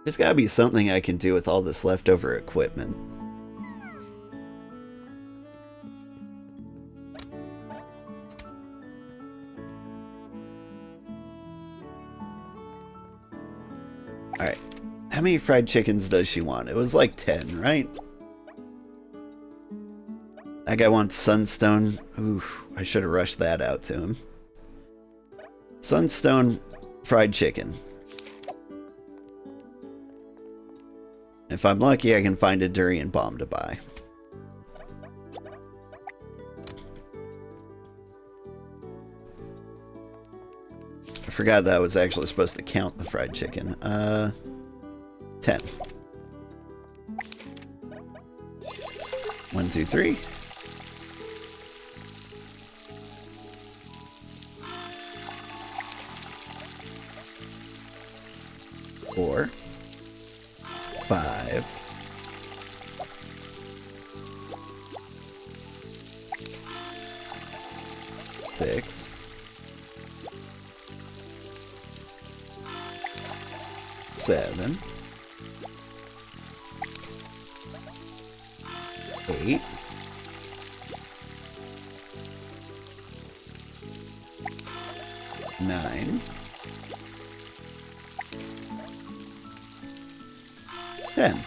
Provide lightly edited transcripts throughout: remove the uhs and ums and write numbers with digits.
There's gotta be something I can do with all this leftover equipment. Alright. How many fried chickens does she want? It was like 10, right? That guy wants sunstone. Ooh, I should have rushed that out to him. Sunstone fried chicken. If I'm lucky, I can find a durian bomb to buy. I forgot that I was actually supposed to count the fried chicken. 10. 1, 2, 3. 4. 5. 6. 7. 8. 9. 10.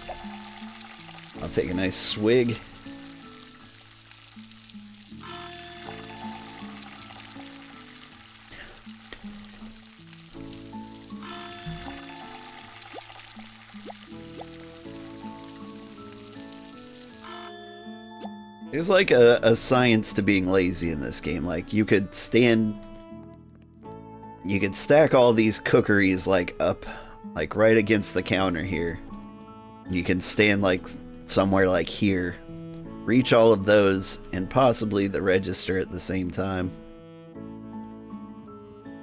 I'll take a nice swig. There's like a science to being lazy in this game. Like you could stack all these cookeries like up, like right against the counter here. You can stand like somewhere like here, reach all of those and possibly the register at the same time.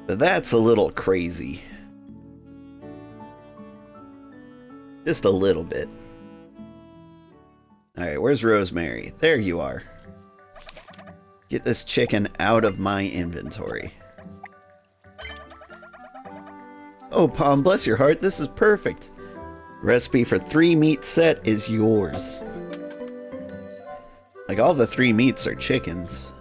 But that's a little crazy. Just a little bit. Alright, where's Rosemary? There you are. Get this chicken out of my inventory. Oh, Palm, bless your heart, this is perfect. Recipe for 3 meat set is yours. Like, all the 3 meats are chickens.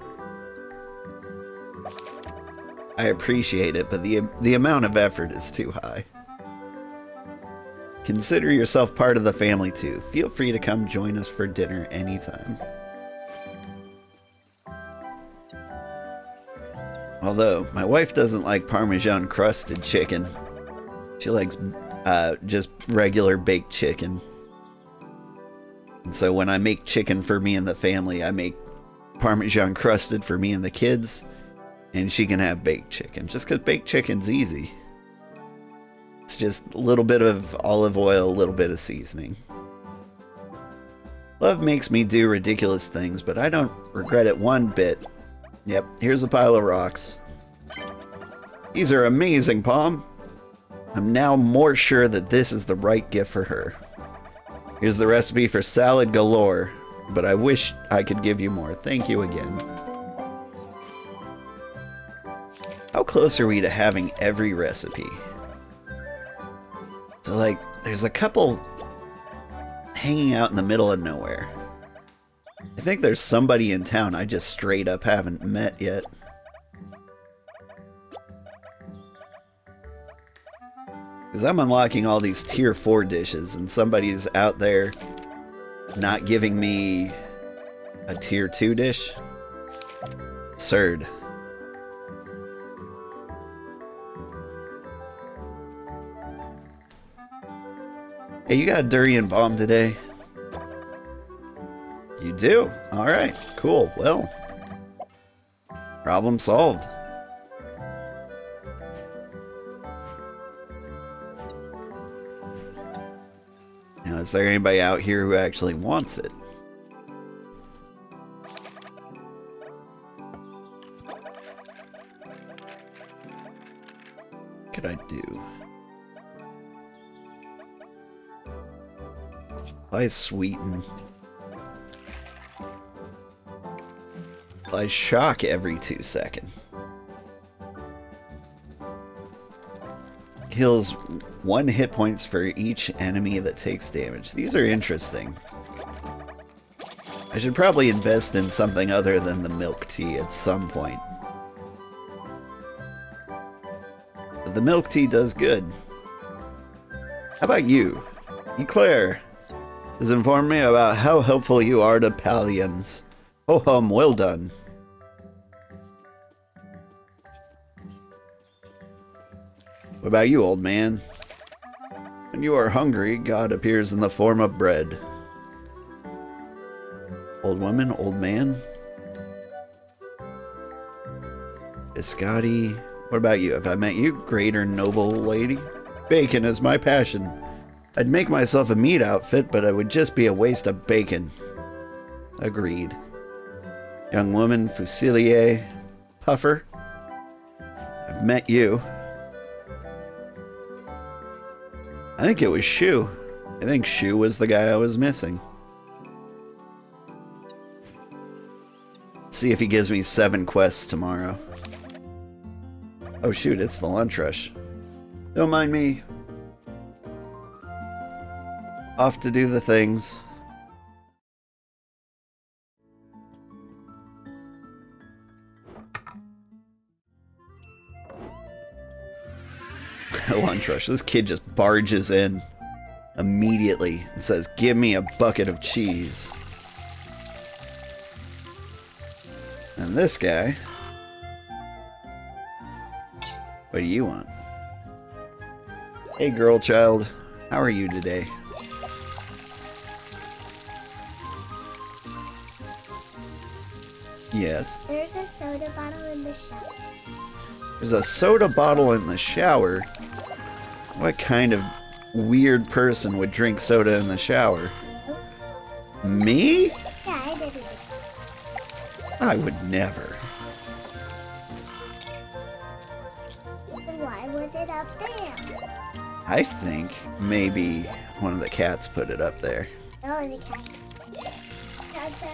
I appreciate it, but the amount of effort is too high. Consider yourself part of the family too. Feel free to come join us for dinner anytime. Although, my wife doesn't like Parmesan crusted chicken. She likes just regular baked chicken. And so when I make chicken for me and the family, I make Parmesan crusted for me and the kids. And she can have baked chicken, just because baked chicken's easy. It's just a little bit of olive oil, a little bit of seasoning. Love makes me do ridiculous things, but I don't regret it one bit. Yep, here's a pile of rocks. These are amazing, Palm. I'm now more sure that this is the right gift for her. Here's the recipe for salad galore, but I wish I could give you more. Thank you again. How close are we to having every recipe? So, like, there's a couple hanging out in the middle of nowhere. I think there's somebody in town I just straight up haven't met yet. Because I'm unlocking all these tier 4 dishes, and somebody's out there not giving me a tier 2 dish. Absurd. Hey, you got a durian bomb today? You do? Alright, cool. Well, problem solved. Now, is there anybody out here who actually wants it? What could I do? Apply sweeten. Apply shock every 2 seconds. Heals 1 hit points for each enemy that takes damage. These are interesting. I should probably invest in something other than the milk tea at some point. But the milk tea does good. How about you? Eclair has informed me about how helpful you are to Palians. Oh hum, well done. What about you, old man? When you are hungry, God appears in the form of bread. Old woman, old man? Biscotti. What about you? Have I met you? Great or noble lady? Bacon is my passion. I'd make myself a meat outfit, but it would just be a waste of bacon. Agreed. Young woman, Fusilier. Puffer. I've met you. I think it was Shu. I think Shu was the guy I was missing. See if he gives me 7 quests tomorrow. Oh shoot, it's the lunch rush. Don't mind me. Off to do the things. Lunch rush. This kid just barges in immediately and says, "Give me a bucket of cheese." And this guy, what do you want? Hey girl child, how are you today? Yes. There's a soda bottle in the shower. There's a soda bottle in the shower? What kind of weird person would drink soda in the shower? Me? Yeah, I did it. I would never. Why was it up there? I think maybe one of the cats put it up there. Oh, the cat. Gotcha.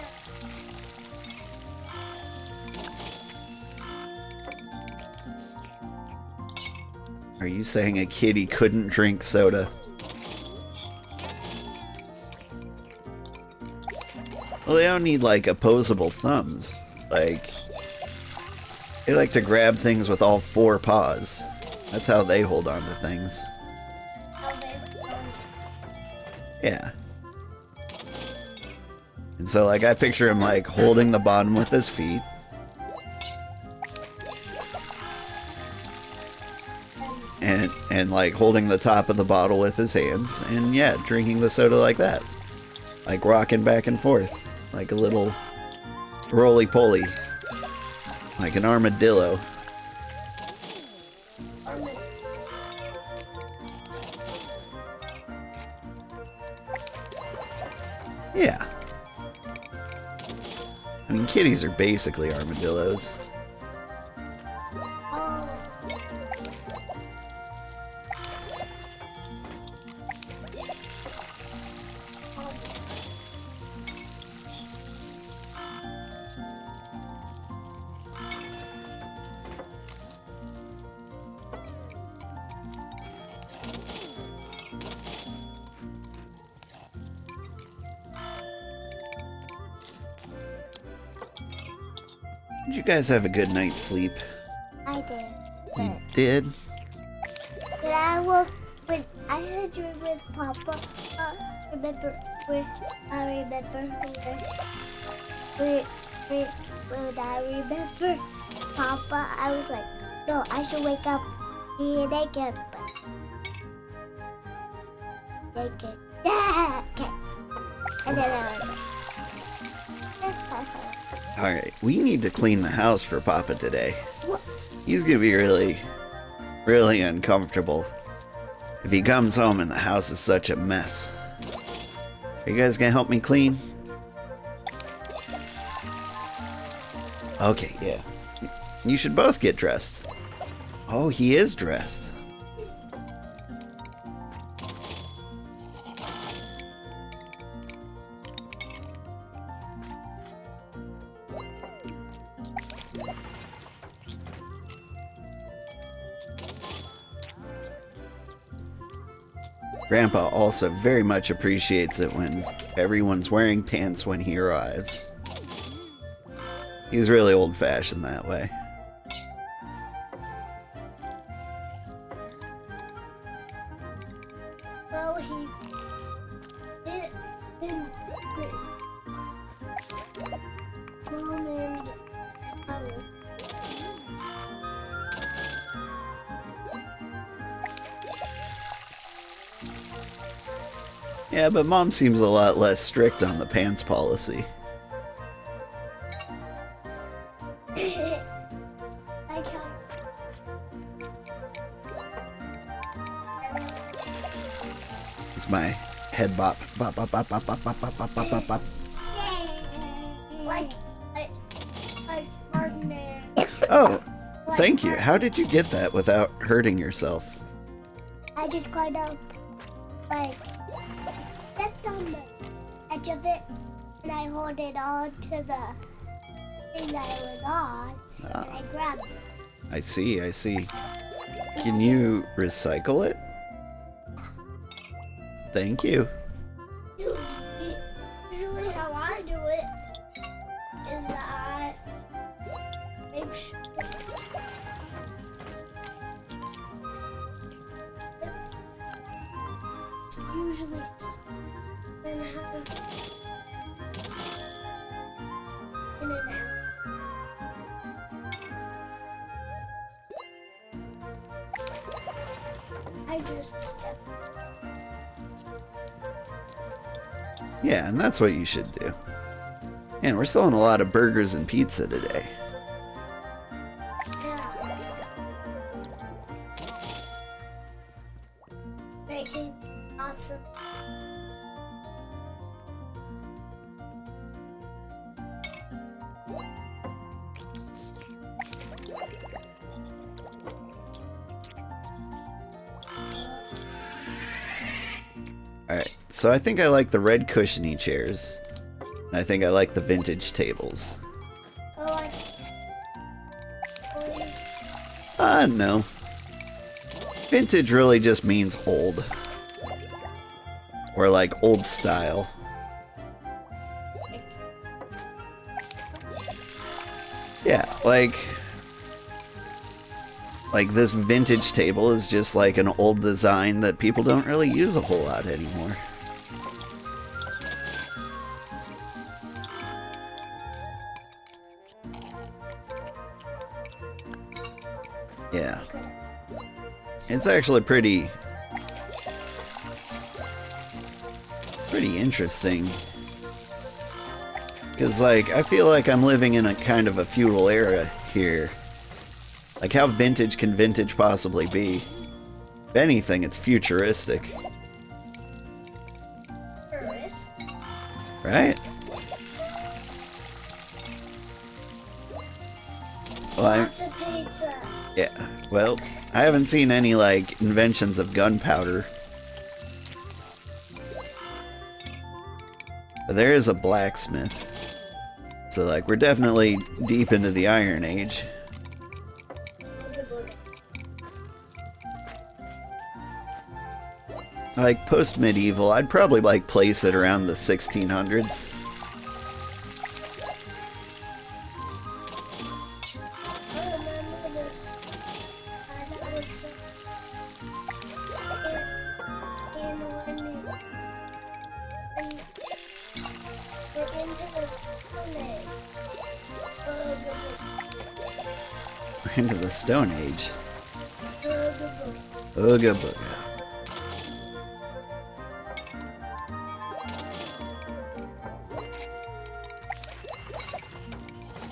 Are you saying a kitty couldn't drink soda? Well, they don't need, like, opposable thumbs. Like, they like to grab things with all 4 paws. That's how they hold on to things. Yeah. And so, like, I picture him, like, holding the bottom with his feet. And like, holding the top of the bottle with his hands. And, yeah, drinking the soda like that. Like, rocking back and forth. Like a little roly-poly. Like an armadillo. Yeah. I mean, kitties are basically armadillos. Did you guys have a good night's sleep? I did. You did? But I woke when I had a dream with Papa. Remember when I remember when I remember Papa, I was like, no, I should wake up be naked. Naked. Yeah, okay. And then I was Alright, we need to clean the house for Papa today. What? He's gonna be really, really uncomfortable if he comes home and the house is such a mess. Are you guys gonna help me clean? Okay, yeah. You should both get dressed. Oh, he is dressed. Grandpa also very much appreciates it when everyone's wearing pants when he arrives. He's really old-fashioned that way. Well, he didn't. Mom and Yeah, but Mom seems a lot less strict on the pants policy. Like how It's my head bop. Bop, bop, bop, bop, bop, bop, bop, bop, bop, bop, bop. like Martin and Oh, thank you. How did you get that without hurting yourself? I just kind of like stepped on the edge of it and I hold it on to the thing that it was on and I grabbed it. I see, I see. Can you recycle it? Thank you. Usually how I do it is that I make sure usually then have in and out. I just step. Yeah, and that's what you should do. And we're selling a lot of burgers and pizza today. Yeah. Making lots of. Alright, so I think I like the red cushiony chairs. And I think I like the vintage tables. Oh, No. Vintage really just means old. Or like old style. Yeah, like this vintage table is just like an old design that people don't really use a whole lot anymore. Yeah. It's actually pretty interesting. Because, like, I feel like I'm living in a kind of a feudal era here. Like, how vintage can vintage possibly be? If anything, it's futuristic. tourist. Right? Well, Lots of pizza. yeah. Well, I haven't seen any, like, inventions of gunpowder. But there is a blacksmith. So, like, we're definitely deep into the Iron Age. Like, post-medieval, I'd probably, like, place it around the 1600s. I remember this. I know it's in when we're into the Stone Age. We're into the Stone Age. Uh, Ooga booga.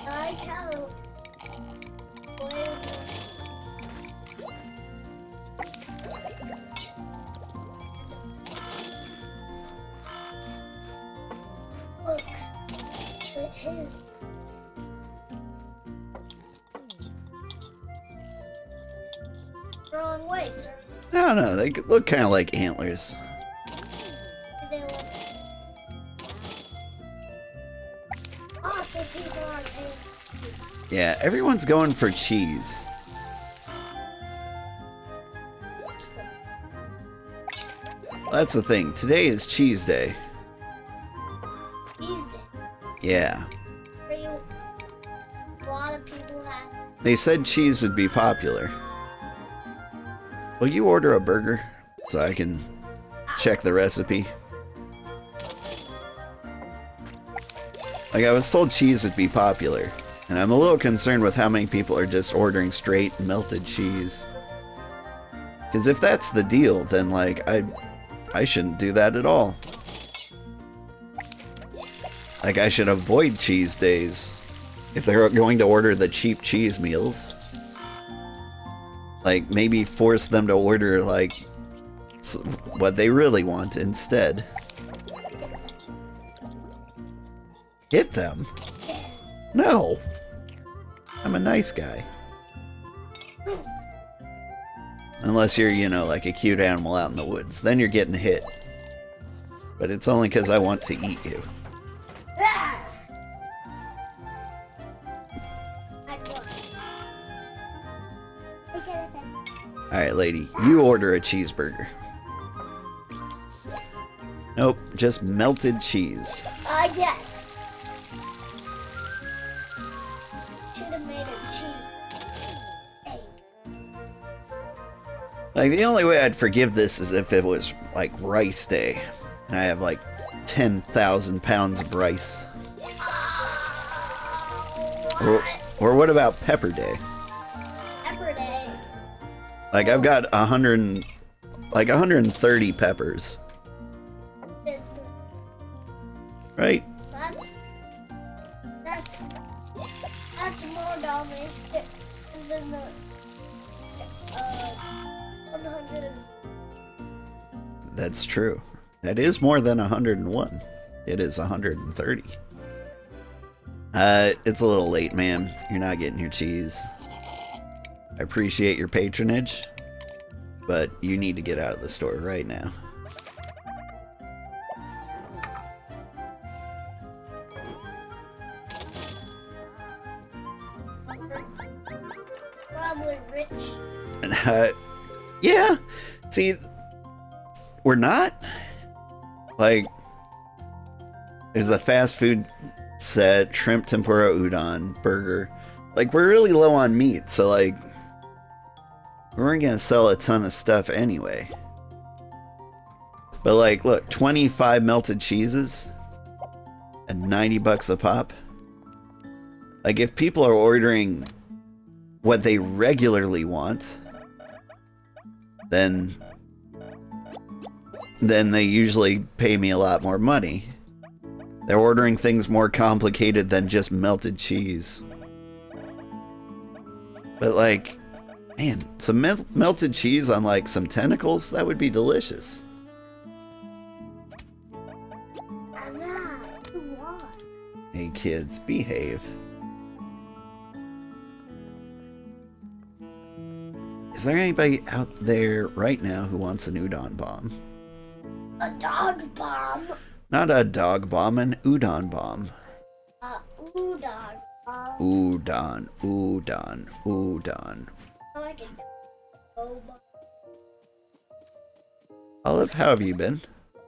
I tell looks with his wrong way, sir. I don't know, they look kind of like antlers. They will. Lots of people are paying. Yeah, everyone's going for cheese. That's the thing. Today is cheese day. Cheese day. Yeah. Where you, a lot of people have. They said cheese would be popular. Will you order a burger so I can check the recipe? Like, I was told cheese would be popular, and I'm a little concerned with how many people are just ordering straight melted cheese. Because if that's the deal, then like I shouldn't do that at all. Like, I should avoid cheese days if they're going to order the cheap cheese meals. Like, maybe force them to order like what they really want instead. Hit them? No. I'm a nice guy. Unless you're, you know, like a cute animal out in the woods. Then you're getting hit. But it's only because I want to eat you. Alright, lady. You order a cheeseburger. Nope, just melted cheese. Yeah. Should have made a cheese. Egg. Like, the only way I'd forgive this is if it was, like, rice day. And I have, like, 10,000 pounds of rice. Or what about pepper day? Pepper day. Like, I've got 130 peppers. Right? That's more damage than the 100. That's true. That is more than 101. It is 130. It's a little late, ma'am. You're not getting your cheese. I appreciate your patronage, but you need to get out of the store right now. Probably rich. Yeah. See, we're not. Like, there's a fast food set, shrimp tempura udon, burger. Like, we're really low on meat, so like, we weren't gonna sell a ton of stuff anyway. But like, look, 25 melted cheeses at 90 bucks a pop. Like, if people are ordering what they regularly want, then they usually pay me a lot more money. They're ordering things more complicated than just melted cheese. But like, man, some melted cheese on like some tentacles, that would be delicious. Hey kids, behave. Is there anybody out there right now who wants an udon bomb? A dog bomb. Not a dog bomb, an udon bomb. Udon bomb. Udon, udon, udon. I like it. Olive, how have you been?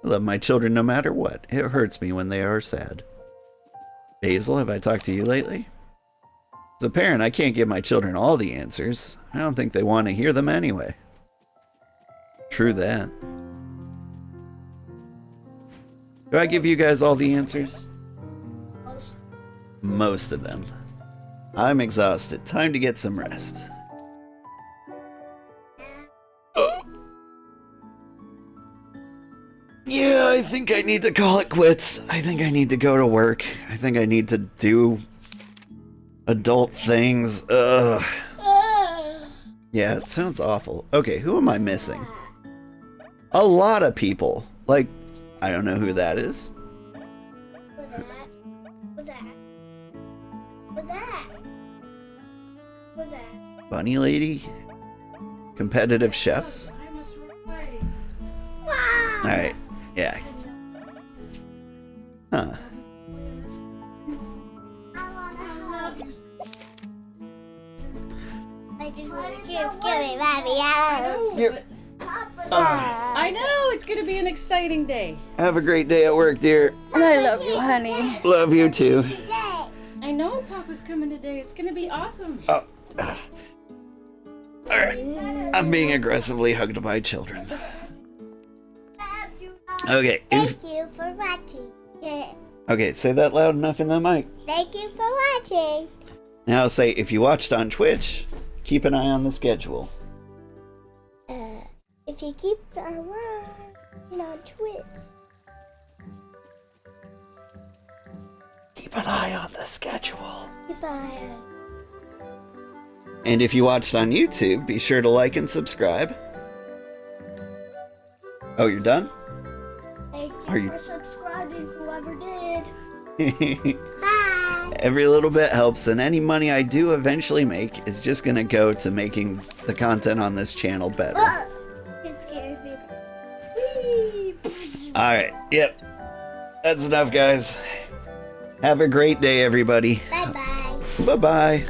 I love my children no matter what. It hurts me when they are sad. Basil, have I talked to you lately? As a parent, I can't give my children all the answers. I don't think they want to hear them anyway. True that. Do I give you guys all the answers? Most of them. I'm exhausted. Time to get some rest. Yeah, I think I need to call it quits. I think I need to go to work. I think I need to do adult things. Ugh. Yeah, it sounds awful. Okay, who am I missing? A lot of people. Like, I don't know who that is. Bunny lady? Competitive chefs? Alright, yeah. Huh. I just want to give me Mommy. I know, it's going to be an exciting day. Have a great day at work, dear. And I love you, honey. Love you too. Today. I know Papa's coming today. It's gonna be awesome. Oh. Alright. I'm being aggressively hugged by children. Okay. Thank you for watching. Okay, say that loud enough in the mic. Thank you for watching. Now say, if you watched on Twitch, keep an eye on the schedule. If you keep watching on Twitch. Keep an eye on the schedule. Goodbye. And if you watched on YouTube, be sure to like and subscribe. Oh, you're done? Thank Are you you- for subscribing, whoever did. Bye. Every little bit helps, and any money I do eventually make is just gonna go to making the content on this channel better. It scared me. Alright, yep. That's enough, guys. Have a great day, everybody. Bye-bye. Bye-bye.